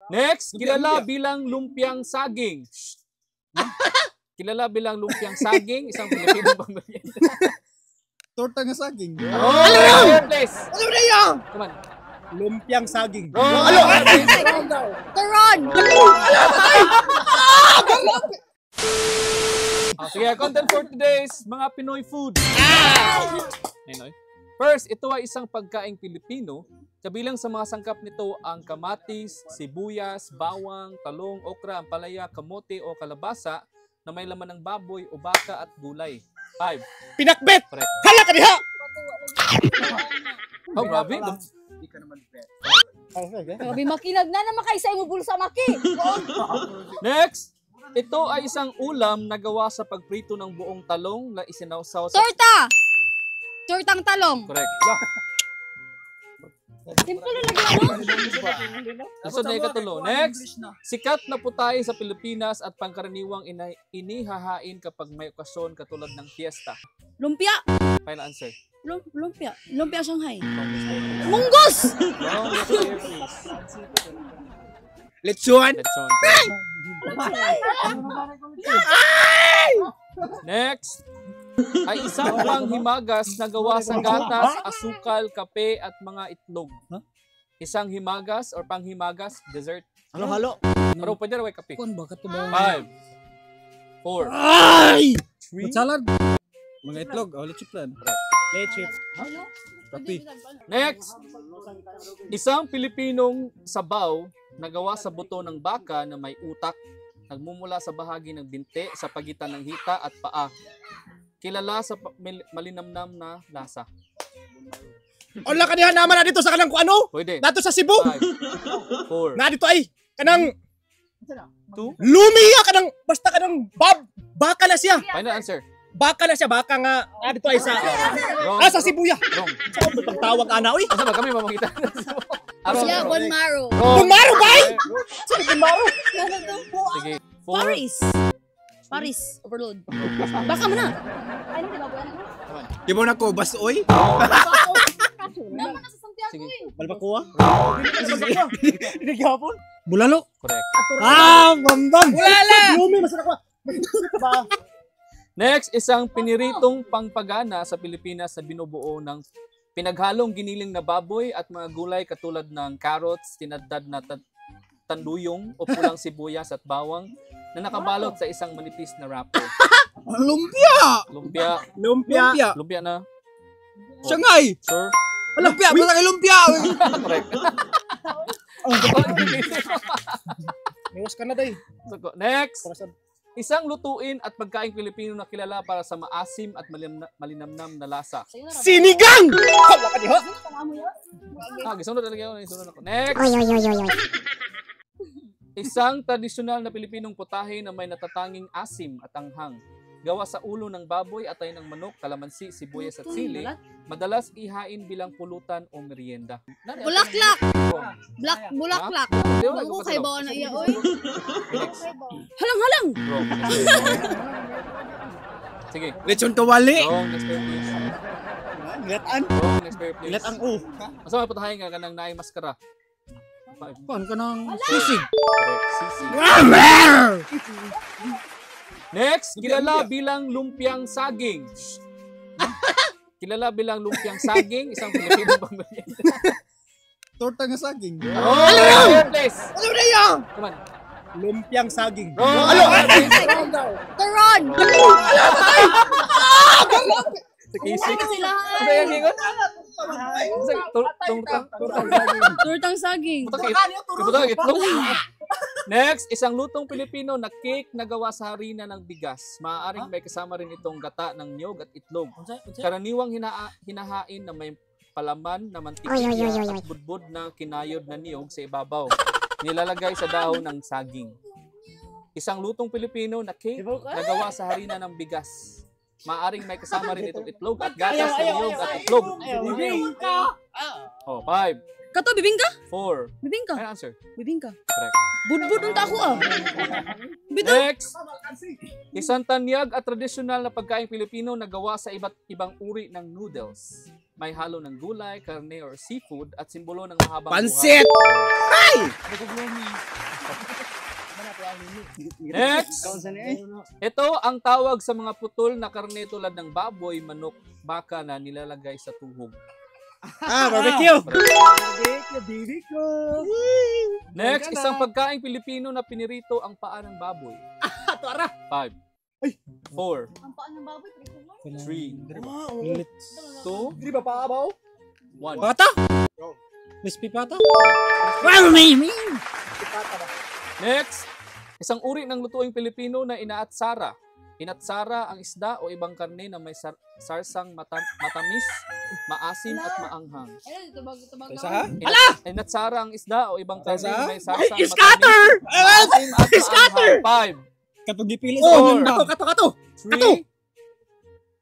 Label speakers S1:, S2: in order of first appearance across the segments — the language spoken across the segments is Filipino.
S1: Next, kilala bilang lumpiang saging. Kilala bilang lumpiang saging, isang Pilipinong pamilya.
S2: Torta nga saging.
S1: Oh, please.
S2: Ano na yan?
S1: Come on.
S2: Lumpiang saging.
S1: Ano?
S3: Turon!
S1: Sige, content for today's mga Pinoy food. First, ito ay isang pagkaing Pilipino. Kabilang sa mga sangkap nito ang kamatis, sibuyas, bawang, talong, okra, ampalaya, kamote o kalabasa na may laman ng baboy o baka at gulay. 5.
S2: Pinakbet!
S1: Correct.
S2: Hala ka diha!
S1: Oh, grabe.
S2: Hindi ka naman bet.
S3: Grabe, makinag na naman kayo sa imong bulsa, Maki.
S1: Next, ito ay isang ulam na gawa sa pagprito ng buong talong na isinawsaw sa...
S3: Torta! Tortang talong.
S1: Correct.
S3: Simple lang lagi ano?
S1: Sunod na ikatulo. Next, sikat na putahe sa Pilipinas at pangkaraniwang inihahain kapag may okasyon katulad ng fiesta.
S3: Lumpia.
S1: Final answer.
S3: Lumpia. Lumpia Shanghai. Munggos!
S1: Wrong. Next player, please.
S2: Lechon!
S1: Lechon. Next, ay isang panghimagas na gawa sa gatas, asukal, kape at mga itlog. Isang himagas or panghimagas, dessert.
S2: Halo-halo.
S1: Pero pwede rin kape.
S2: Kon ba ka to ba?
S1: 5, 4,
S2: Ay!
S1: 3.
S2: Salad. Mga itlog. Oh, lechon plan. Lechon. Kape.
S1: Next, isang Pilipinong sabaw na gawa sa buto ng baka na may utak, nagmumula sa bahagi ng binte sa pagitan ng hita at paa. Kilala sa malinamnam na lasa.
S2: Ola ka diha naman na dito sa kanang kuano?
S1: Pwede.
S2: Dato sa Cebu.
S1: 5, 4,
S2: Na dito ay kanang
S1: 2.
S2: lumiya kanang basta kanang baka na siya.
S1: Final answer.
S2: Baka na siya, baka nga dito ay sa
S1: Wrong.
S2: sa Cebuya.
S1: Wrong.
S2: Sa pagtawag ana oy.
S1: Asa ba kami mamakita?
S3: Sila, Bonmaro.
S2: Bumaro bay. Sige bumaro.
S1: Sige. 4.
S3: Paris. Paris. Overload. Baka mo na. Ay, hindi ba?
S2: Di mo na ko basoy.
S3: Naman na sa Santiago
S1: Sige.
S3: eh.
S2: Balbacoa. Hindi gapon. Bulalo.
S1: Correct.
S2: Bambam. Bulala. Lumi masarap ba?
S1: Next, isang piniritong pangpagana sa Pilipinas na binubuo ng pinaghalong giniling na baboy at mga gulay katulad ng carrots, tinadtad na tanduyong o pulang sibuyas at bawang na nakabalot sa isang manipis na wrapper.
S2: Lumpia.
S1: Lumpia.
S2: Lumpia.
S1: Lumpia na.
S2: Shanghai.
S1: Sure.
S2: Lumpia, basta kay lumpia.
S1: Correct.
S2: News ka na day.
S1: Next, isang lutuin at pagkaing Pilipino na kilala para sa maasim at malinamnam na lasa.
S2: Sinigang. Hala ka diha.
S1: Gisunod talaga yun. Gisunod ako. Next, isang tradisyonal na Pilipinong putahe na may natatanging asim at anghang. Gawa sa ulo ng baboy, atay ng manok, kalamansi, sibuyas at sili, madalas ihain bilang pulutan o merienda.
S3: Bulaklak. Bulaklak. Bago kay bawa na iya oy.
S1: Next.
S3: Halang-halang.
S1: Wrong. Sige.
S2: Lechon kawali.
S1: Wrong. Next pair, please.
S2: Ngatan.
S1: Wrong. Next pair, please.
S2: Ngat ang u.
S1: Asa may putahe nga kanang naay maskara?
S2: Kuan ka ng sisig.
S1: Correct. Sisig. Next, kilala bilang lumpiang saging. Kilala bilang lumpiang saging, isang Pilipinong pamilya.
S2: Torta nga saging.
S1: Oh, place.
S2: Ano na yan?
S1: Come on.
S2: Lumpiang saging.
S3: Turon!
S1: Kisik.
S3: Sila
S1: Ano yung gingon?
S3: Tortang saging.
S1: Next, isang lutong Pilipino na cake na gawa sa harina ng bigas. Maaaring may kasama rin itong gata ng niyog at itlog. Karaniwang hinahain na may palaman na mantikilya at budbud na kinayod na niyog sa ibabaw. Nilalagay sa dahon ng saging. Isang lutong Pilipino na cake na gawa sa harina ng bigas. Maaring may kasama rin itong itlog at gatas ng niyog at itlog. Oh, 5,
S3: Kato, bibingka?
S1: 4.
S3: Bibingka.
S1: Ano answer?
S3: Bibingka.
S1: Correct.
S3: Budbud unta ako ah. Bito.
S1: Next, isang tanyag at tradisyonal na pagkain Pilipino na gawa sa iba't ibang uri ng noodles. may halo ng gulay, karne, or seafood at simbolo ng mahabang
S2: Pansit!
S1: buhay. Next! Ito ang tawag sa mga putol na karne tulad ng baboy, manok, baka na nilalagay sa tuhog.
S2: Barbecue!
S1: Next, isang pagkaing Pilipino na pinirito ang paa ng baboy. 5, 4,
S3: Ang paan ng baboy,
S1: 3,
S2: Ulit.
S1: 2,
S4: Hindi ba paabaw?
S1: 1.
S2: Pata? Crispy pata?
S1: Next, isang uri ng lutuing Pilipino na inaatsara. Inatsara ang isda o ibang karne na may sarsang matamis, maasim at maanghang.
S3: Ayun, tubag
S2: Isa ha?
S1: Inatsara ang isda o ibang karne na may sarsang
S2: Ay,
S1: matamis,
S2: scatter!
S1: maasim at maanghang. 5,
S2: Katong gipili
S1: Oh,
S2: sa kato!
S1: 3,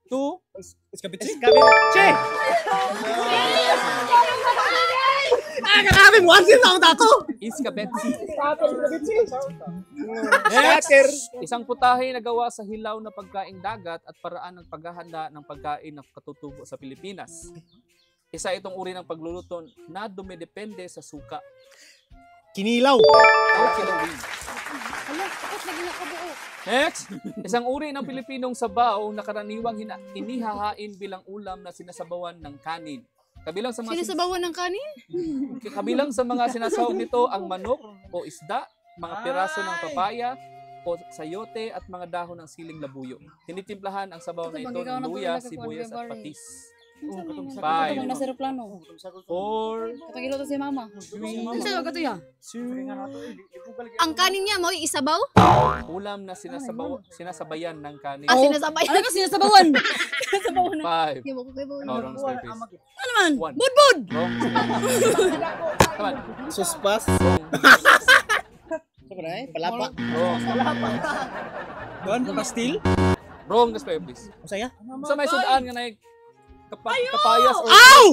S1: 2,
S2: Iskabitsi! Che! Grabe mo! Ano yung tato?
S1: iskabetsi.
S4: Next!
S1: Next, isang putahe na gawa sa hilaw na pagkaing dagat at paraan ng paghahanda ng pagkain na katutubo sa Pilipinas. Isa itong uri ng pagluluto na dumidepende sa suka
S2: Kinilaw!
S1: o kilawin.
S3: Hala, tapos naging nakabuo.
S1: Next, isang uri ng Pilipinong sabaw na karaniwang inihahain bilang ulam na sinasabawan ng kanin. Kabilang sa mga
S3: Sinasabawan ng kanin?
S1: sinasabaw nito ang manok o isda, mga piraso ng papaya o sayote at mga dahon ng siling labuyo. Tinitimplahan ang sabaw na ito ng luya, sibuyas at patis. 5,
S3: Katong nasa aeroplano.
S1: 4,
S3: Katong iluto si mama.
S1: 3,
S3: Ano ka to ya?
S1: 2,
S3: Ang kanin niya mo isabaw?
S1: ulam na sinasabayan ng kanin.
S3: Sinasabayan. Ano ka sinasabawan? Sinasabawan na.
S1: 5,
S3: Hindi mo ko kayo.
S1: wrong service.
S3: Ano man?
S1: 1,
S3: Budbud!
S1: wrong. Come on.
S2: Suspas! Palapa!
S1: Wrong.
S2: Doon, pastil?
S1: Wrong na spell, please.
S2: Masaya?
S1: Sa may sudaan nga na kapayas or
S2: Ow!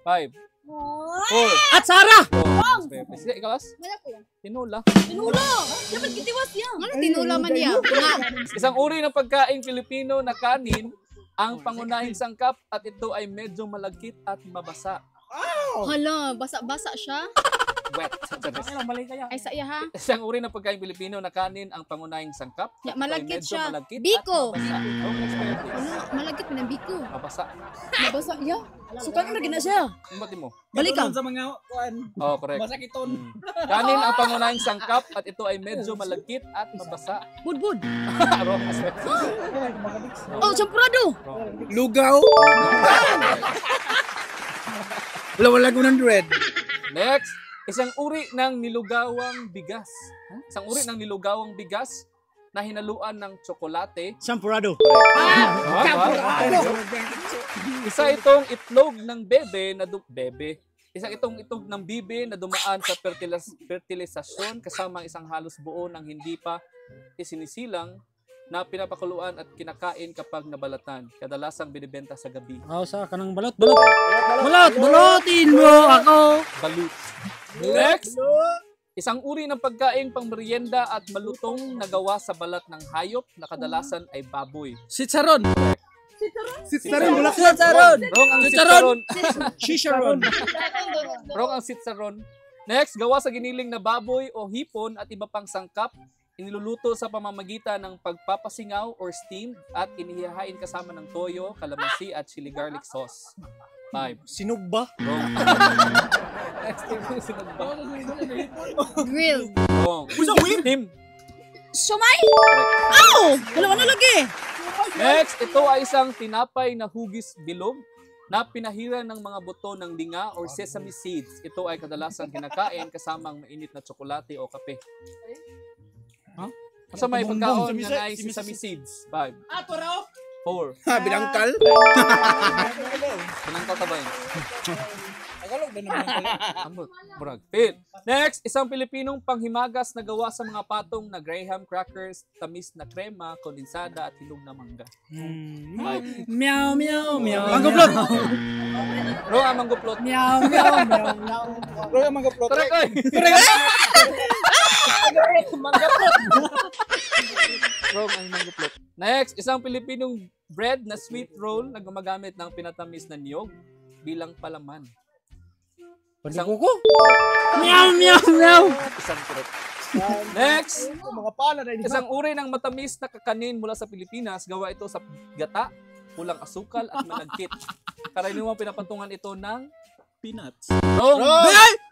S1: 5, 4,
S2: At Sara!
S1: wrong. Sige, ikaw as?
S3: Malako.
S1: Tinula.
S3: Tinula! Dapat kitiwas yan. Ano tinula man niya?
S1: Isang uri ng pagkain Pilipino na kanin ang pangunahing sangkap at ito ay medyo malagkit at mabasa.
S3: Hala, basa-basa siya.
S1: Wet.
S3: Ay, sa iya ha?
S1: Isang uri ng pagkain Pilipino na kanin ang pangunahing sangkap.
S3: Ya,
S1: at ito ay
S3: malagkit
S1: medyo
S3: siya.
S1: malagkit
S3: Biko.
S1: At mabasa. Wrong next player, please.
S3: Ano, malagkit ng biko.
S1: Mabasa.
S3: Nabasa, ya. Sukan na gina siya.
S1: Imbati mo.
S3: Balik ka.
S2: Sa mga kuan.
S1: Oh, correct.
S2: Masakiton.
S1: Kanin ang pangunahing sangkap at ito ay medyo malagkit at mabasa.
S3: Budbud.
S1: Wrong next player, please.
S3: Oh, champurado.
S1: Wrong.
S2: Lugaw! Wala ko ng dread.
S1: Next, isang uri ng nilugawang bigas. Isang uri ng nilugawang bigas na hinaluan ng tsokolate.
S2: Sampurado.
S1: Isa itong itlog ng Isa itong itlog ng bibe na dumaan sa fertilisasyon kasama isang halos buo ng hindi pa isinisilang na pinapakuluan at kinakain kapag nabalatan. Kadalasang binibenta sa gabi.
S2: Sa kanang balot. Balotin mo ako!
S1: Balut. Next, isang uri ng pagkaing pangmerienda at malutong na gawa sa balat ng hayop na kadalasan ay baboy.
S2: Sitsaron!
S1: Sitsaron.
S2: Sitsaron!
S1: Wrong ang sitsaron.
S2: Shisharon!
S1: Wrong ang sitsaron. Next, gawa sa giniling na baboy o hipon at iba pang sangkap. Iniluluto sa pamamagitan ng pagpapasingaw or steamed at inihahain kasama ng toyo, kalamansi at chili garlic sauce. 5.
S2: Sinugba?
S1: Wrong. Next, sinugba.
S3: Grill.
S1: Wrong. Tim.
S3: Sumay? Ow! Wala na lagi.
S1: Next, ito ay isang tinapay na hugis bilog na pinahira ng mga buto ng linga or sesame seeds. Ito ay kadalasang kinakain kasamang mainit na tsokolate o kape. Sa may pagkaon na ay sesame seeds. 5, 4,
S2: Binangkal?
S1: Binangkal ka ba yun? Ambot. Murag. Next, isang Pilipinong panghimagas na gawa sa mga patong na graham crackers, tamis na krema, kondensada at hinog na mangga. 5.
S2: Meow, meow, meow. Manggoplot!
S1: Wrong ang manggoplot.
S2: Meow, meow, meow. Bro, ang manggoplot.
S1: Correct, oy! Manggoplot. Wrong ang manggoplot. Next, isang Pilipinong bread na sweet roll na gumagamit ng pinatamis na niyog, bilang palaman.
S2: Panikuko? Meow, meow, meow!
S1: Isang correct. Next!
S4: Mga pala na
S1: Isang uri ng matamis na kakanin mula sa Pilipinas, gawa ito sa gata, pulang asukal at malagkit. Karaniwang pinapatungan ito ng
S2: Peanuts.
S1: wrong.
S2: Ay!